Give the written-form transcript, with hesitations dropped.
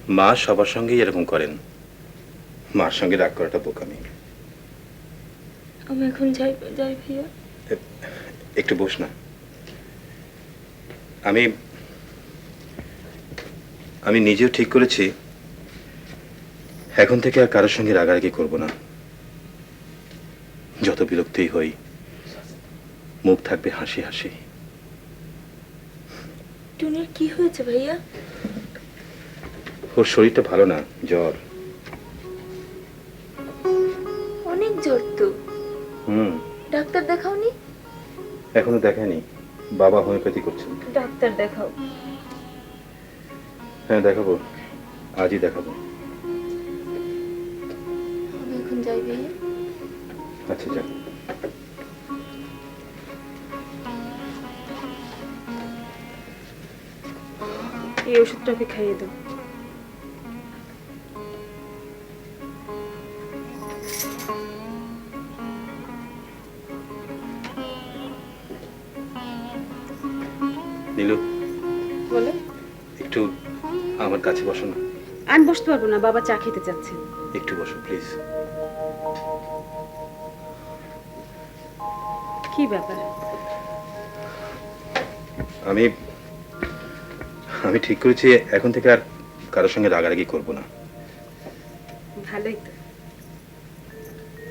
মা সবার সঙ্গেই এরকম করেন। মার সঙ্গে রাগ করাটা বোকামি। আমি এখন যাই যাই ভাইয়া। একটু বস না। আমি আমি নিজেও ঠিক করেছি এখন থেকে আর কারোর সঙ্গে রাগারাগি করব না। যত বিরক্তই হই মুখ থাকবে হাসি হাসি। টুনির কি হয়েছে ভাইয়া? ওর শরীরটা ভালো না, জ্বর। অনেক জ্বর তো। হুম। ডাক্তার দেখাওনি? এখনো দেখায়নি, বাবা হোমিওপ্যাথি করছেন। ডাক্তার দেখাও। হ্যাঁ দেখাবো, আজই দেখাবো। আমি এখন যাই ভাইয়া। আচ্ছা যাক। এই ওষুধটাকে খাইয়ে দাও। নীলু, বলো। একটু আমার কাছে বসো না। আমি বসতে পারবো না, বাবা চা খেতে চাচ্ছেন। একটু বসো প্লিজ। কি ব্যাপার? আমি আমি ঠিক করেছি এখন থেকে আর কারোর সঙ্গে রাগারাগি করব না। ভালোই তো।